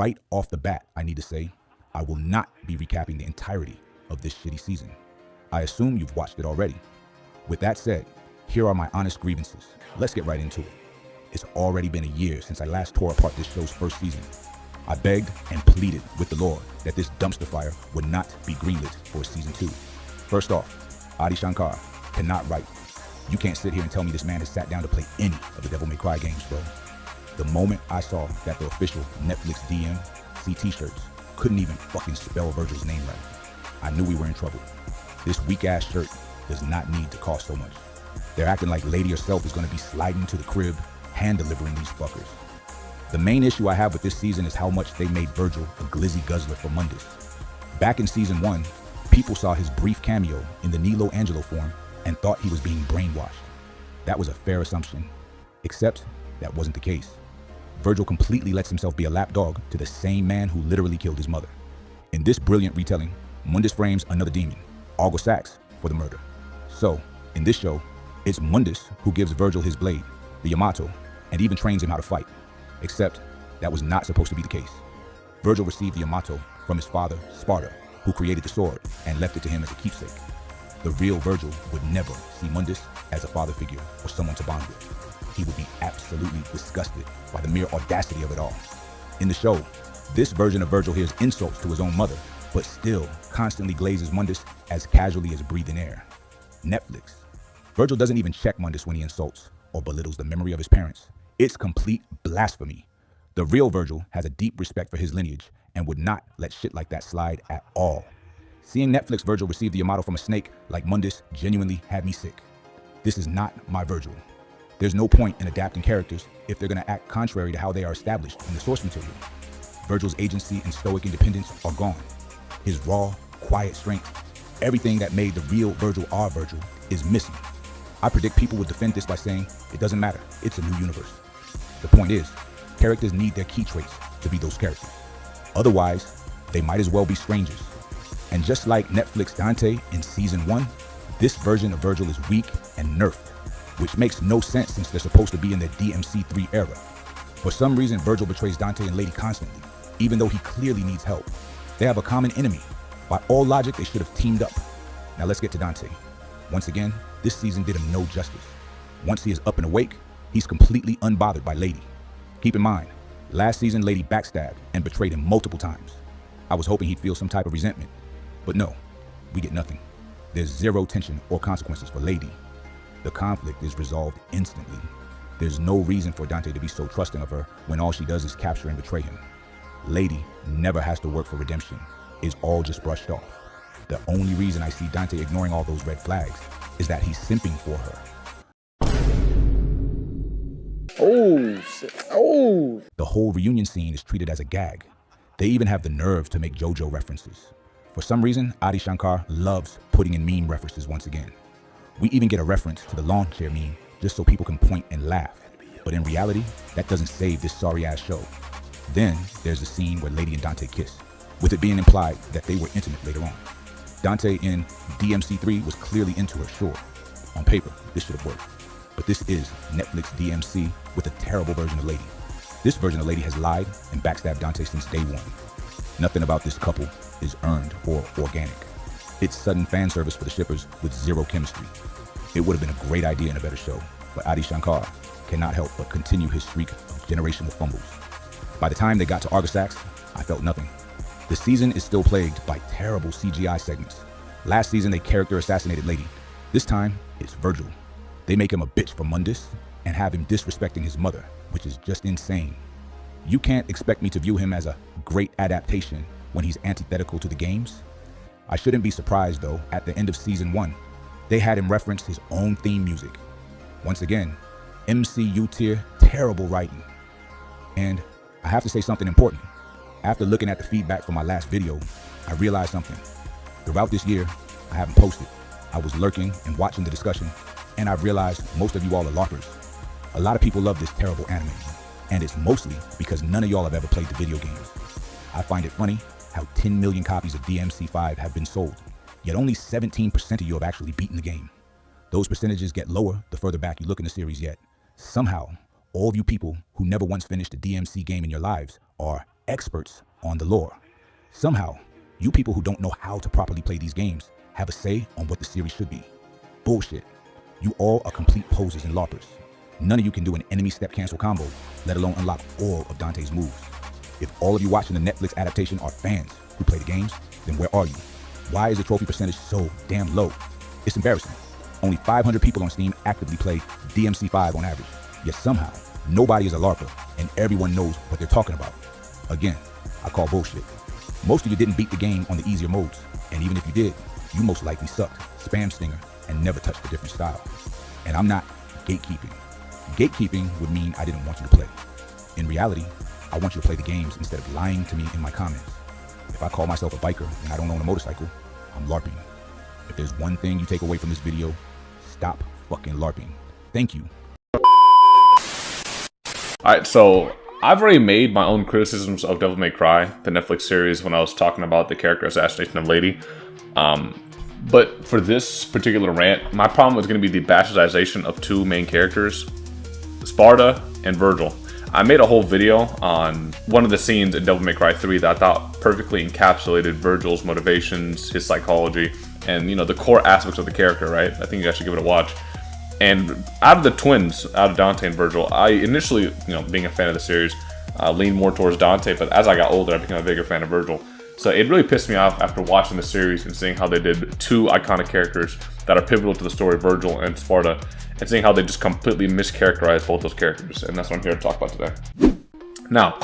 right off the bat, I need to say, I will not be recapping the entirety of this shitty season. I assume you've watched it already. With that said, here are my honest grievances. Let's get right into it. It's already been a year since I last tore apart this show's first season. I begged and pleaded with the Lord that this dumpster fire would not be greenlit for season 2. First off, Adi Shankar cannot write. You can't sit here and tell me this man has sat down to play any of the Devil May Cry games, bro. The moment I saw that the official Netflix DMC t-shirts couldn't even fucking spell Virgil's name right, I knew we were in trouble. This weak-ass shirt does not need to cost so much. They're acting like Lady herself is going to be sliding to the crib, hand-delivering these fuckers. The main issue I have with this season is how much they made Virgil a glizzy guzzler for Mundus. Back in season 1, people saw his brief cameo in the Nilo Angelo form and thought he was being brainwashed. That was a fair assumption, except that wasn't the case. Virgil completely lets himself be a lapdog to the same man who literally killed his mother. In this brilliant retelling, Mundus frames another demon, Argo Sax, for the murder. So, in this show, it's Mundus who gives Virgil his blade, the Yamato, and even trains him how to fight. Except that was not supposed to be the case. Virgil received the Yamato from his father, Sparta, who created the sword and left it to him as a keepsake. The real Virgil would never see Mundus as a father figure or someone to bond with. He would be absolutely disgusted by the mere audacity of it all. In the show, this version of Virgil hears insults to his own mother, but still constantly glazes Mundus as casually as breathing air. Netflix. Virgil doesn't even check Mundus when he insults or belittles the memory of his parents. It's complete blasphemy. The real Virgil has a deep respect for his lineage and would not let shit like that slide at all. Seeing Netflix Virgil receive the Yamato from a snake like Mundus genuinely had me sick. This is not my Virgil. There's no point in adapting characters if they're going to act contrary to how they are established in the source material. Virgil's agency and stoic independence are gone. His raw, quiet strength, everything that made the real Virgil our Virgil, is missing. I predict people would defend this by saying, it doesn't matter, it's a new universe. The point is, characters need their key traits to be those characters. Otherwise, they might as well be strangers. And just like Netflix Dante in season 1, this version of Virgil is weak and nerfed, which makes no sense since they're supposed to be in the DMC3 era. For some reason, Virgil betrays Dante and Lady constantly, even though he clearly needs help. They have a common enemy. By all logic, they should have teamed up. Now let's get to Dante. Once again, this season did him no justice. Once he is up and awake, he's completely unbothered by Lady. Keep in mind, last season Lady backstabbed and betrayed him multiple times. I was hoping he'd feel some type of resentment, but no, we get nothing. There's zero tension or consequences for Lady. The conflict is resolved instantly. There's no reason for Dante to be so trusting of her when all she does is capture and betray him. Lady never has to work for redemption. It's all just brushed off. The only reason I see Dante ignoring all those red flags is that he's simping for her. Oh, shit. Oh. The whole reunion scene is treated as a gag. They even have the nerve to make JoJo references. For some reason, Adi Shankar loves putting in meme references once again. We even get a reference to the lawn chair meme just so people can point and laugh. But in reality, that doesn't save this sorry-ass show. Then there's the scene where Lady and Dante kiss, with it being implied that they were intimate later on. Dante in DMC3 was clearly into her, sure. On paper, this should have worked. But this is Netflix DMC with a terrible version of Lady. This version of Lady has lied and backstabbed Dante since day one. Nothing about this couple is earned or organic. It's sudden fan service for the shippers with zero chemistry. It would have been a great idea in a better show, but Adi Shankar cannot help but continue his streak of generational fumbles. By the time they got to Argo Sax, I felt nothing. The season is still plagued by terrible CGI segments. Last season, they character assassinated Lady. This time, it's Virgil. They make him a bitch for Mundus and have him disrespecting his mother, which is just insane. You can't expect me to view him as a great adaptation when he's antithetical to the games. I shouldn't be surprised, though, at the end of season 1, they had him reference his own theme music. Once again, MCU tier, terrible writing. And I have to say something important. After looking at the feedback from my last video, I realized something. Throughout this year, I haven't posted. I was lurking and watching the discussion, and I've realized most of you all are LARPers. A lot of people love this terrible anime, and it's mostly because none of y'all have ever played the video games. I find it funny how 10 million copies of DMC5 have been sold, yet only 17% of you have actually beaten the game. Those percentages get lower the further back you look in the series, yet somehow, all of you people who never once finished a DMC game in your lives are experts on the lore. Somehow, you people who don't know how to properly play these games have a say on what the series should be. Bullshit. You all are complete posers and LARPers. None of you can do an enemy step cancel combo, let alone unlock all of Dante's moves. If all of you watching the Netflix adaptation are fans who play the games, then where are you? Why is the trophy percentage so damn low? It's embarrassing. Only 500 people on Steam actively play DMC5 on average. Yet somehow, nobody is a LARPer and everyone knows what they're talking about. Again, I call bullshit. Most of you didn't beat the game on the easier modes, and even if you did, you most likely sucked, spam stinger, and never touched a different style. And I'm not gatekeeping. Gatekeeping would mean I didn't want you to play. In reality, I want you to play the games instead of lying to me in my comments. If I call myself a biker and I don't own a motorcycle, I'm LARPing. If there's one thing you take away from this video, stop fucking LARPing. Thank you. Alright, so I've already made my own criticisms of Devil May Cry, the Netflix series, when I was talking about the character assassination of Lady. But for this particular rant, my problem was going to be the bastardization of two main characters, Sparda and Virgil. I made a whole video on one of the scenes in Devil May Cry 3 that I thought perfectly encapsulated Virgil's motivations, his psychology, and, you know, the core aspects of the character, right? I think you guys should give it a watch. And out of the twins, out of Dante and Virgil, I initially, you know, being a fan of the series, leaned more towards Dante, but as I got older, I became a bigger fan of Virgil. So it really pissed me off after watching the series and seeing how they did two iconic characters that are pivotal to the story, Virgil and Sparda, and seeing how they just completely mischaracterized both those characters. And that's what I'm here to talk about today. Now,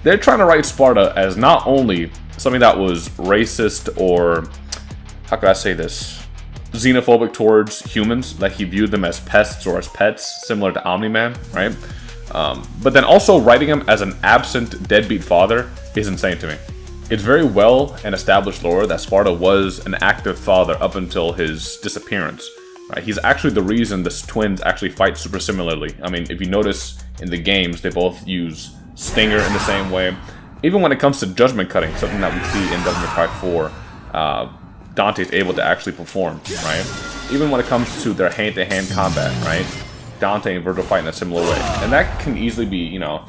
they're trying to write Sparda as not only something that was racist or, how could I say this, xenophobic towards humans, like he viewed them as pests or as pets, similar to Omni-Man, right? But then also writing him as an absent, deadbeat father is insane to me. It's very well and established lore that Sparda was an active father up until his disappearance. Right? He's actually the reason the twins actually fight super similarly. I mean, if you notice in the games, they both use Stinger in the same way. Even when it comes to judgment cutting, something that we see in Devil May Cry 4, Dante's able to actually perform, right? Even when it comes to their hand-to-hand combat, right? Dante and Virgil fight in a similar way. And that can easily be, you know,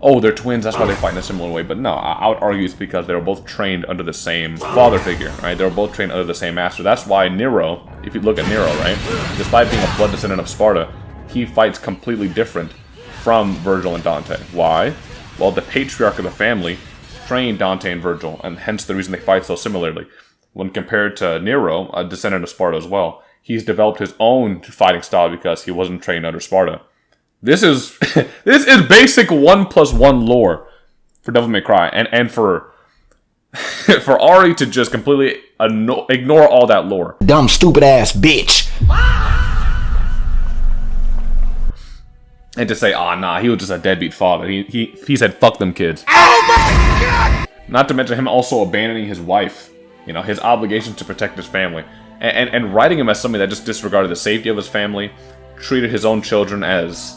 oh, they're twins, that's why they fight in a similar way. But no, I would argue it's because they were both trained under the same father figure, right? They were both trained under the same master. That's why Nero, if you look at Nero, right? Despite being a blood descendant of Sparda, he fights completely different from Virgil and Dante. Why? Well, the patriarch of the family trained Dante and Virgil, and hence the reason they fight so similarly. When compared to Nero, a descendant of Sparda as well, he's developed his own fighting style because he wasn't trained under Sparda. This is this is basic 1+1 lore for Devil May Cry, and for for Ari to just completely ignore all that lore. Dumb stupid ass bitch. And to say, ah, nah, he was just a deadbeat father. He said, fuck them kids. Oh my god! Not to mention him also abandoning his wife. You know, his obligation to protect his family. And writing him as somebody that just disregarded the safety of his family, treated his own children as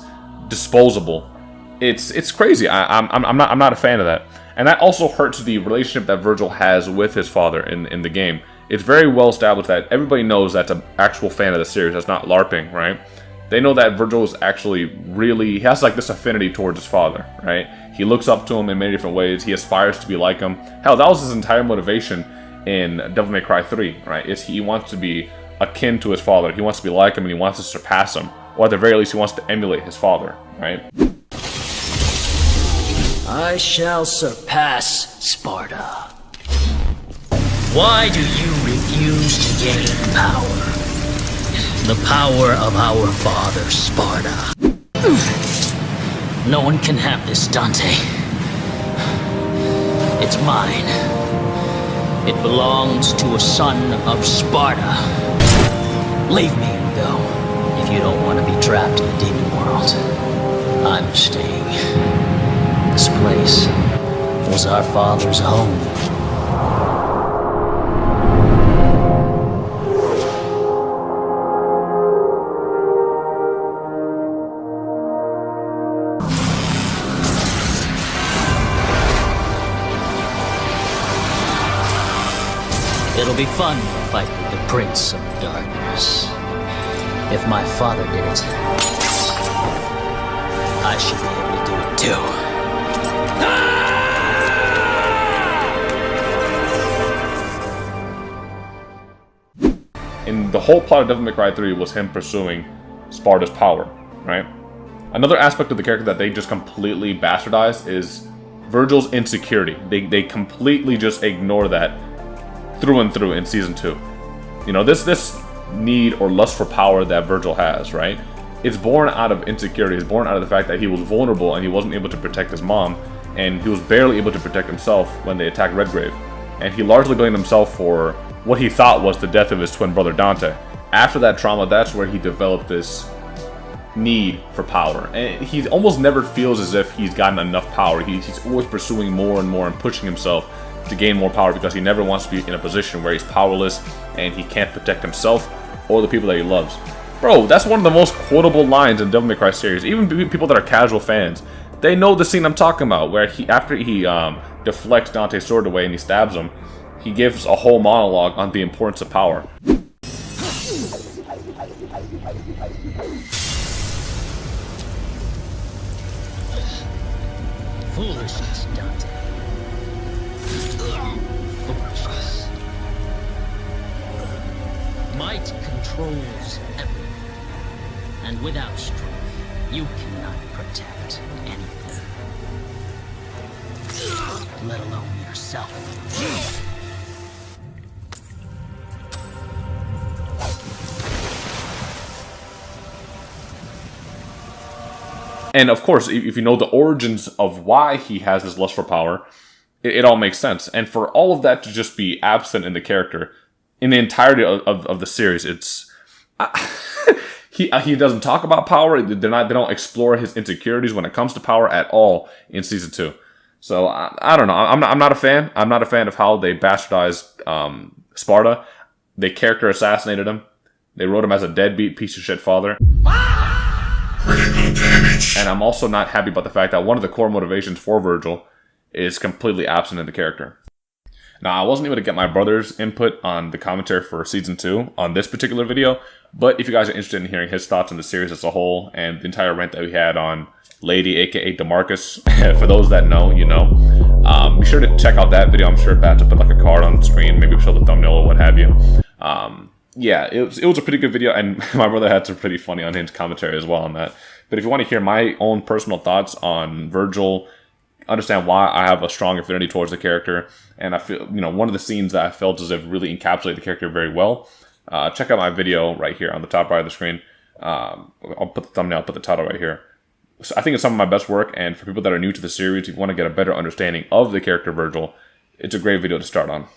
disposable. It's crazy. I'm not a fan of that. And that also hurts the relationship that Virgil has with his father in the game. It's very well established that everybody knows that's an actual fan of the series, that's not LARPing, right? They know that Virgil is actually really, he has like this affinity towards his father, right? He looks up to him in many different ways. He aspires to be like him. Hell, that was his entire motivation in Devil May Cry 3, right? Is he wants to be akin to his father. He wants to be like him and he wants to surpass him. Or at the very least, he wants to emulate his father, right? I shall surpass Sparda. Why do you refuse to gain power? The power of our father, Sparda. No one can have this, Dante. It's mine. It belongs to a son of Sparda. Leave me and go. If you don't want to be trapped in the demon world, I'm staying. This place was our father's home. It'll be fun to fight with the Prince of Darkness. If my father did it, I should be able to do it too. And the whole plot of Devil May Cry 3 was him pursuing Sparta's power, right? Another aspect of the character that they just completely bastardized is Virgil's insecurity. They completely just ignore that through and through in Season 2. You know, this need or lust for power that Virgil has, right? It's born out of insecurity. It's born out of the fact that he was vulnerable and he wasn't able to protect his mom, and he was barely able to protect himself when they attacked Redgrave. And he largely blamed himself for what he thought was the death of his twin brother Dante. After that trauma, that's where he developed this need for power. And he almost never feels as if he's gotten enough power. He's always pursuing more and more and pushing himself to gain more power because he never wants to be in a position where he's powerless and he can't protect himself or the people that he loves. Bro, that's one of the most quotable lines in Devil May Cry series. Even people that are casual fans, they know the scene I'm talking about, where after he deflects Dante's sword away and he stabs him, he gives a whole monologue on the importance of power. Foolishness, Dante. Foolishness. Might controls everything. And without strength, you cannot protect anything. Let alone yourself. And of course, if you know the origins of why he has this lust for power, it all makes sense. And for all of that to just be absent in the character, in the entirety of the series, it's... he doesn't talk about power. They don't explore his insecurities when it comes to power at all in Season 2. So, I don't know. I'm not a fan. I'm not a fan of how they bastardized Sparta. They character assassinated him. They wrote him as a deadbeat piece of shit father. And I'm also not happy about the fact that one of the core motivations for Virgil is completely absent in the character. Now, I wasn't able to get my brother's input on the commentary for Season 2 on this particular video, but if you guys are interested in hearing his thoughts on the series as a whole and the entire rant that we had on Lady, aka DeMarcus, for those that know, you know, be sure to check out that video. I'm sure Pat to put like a card on the screen, maybe show the thumbnail or what have you. Yeah, it was a pretty good video, and my brother had some pretty funny unhinged commentary as well on that. But if you want to hear my own personal thoughts on Virgil, understand why I have a strong affinity towards the character, and I feel, you know, one of the scenes that I felt as if really encapsulated the character very well, check out my video right here on the top right of the screen. I'll put the thumbnail, I'll put the title right here. So I think it's some of my best work, and for people that are new to the series, if you want to get a better understanding of the character Virgil, it's a great video to start on.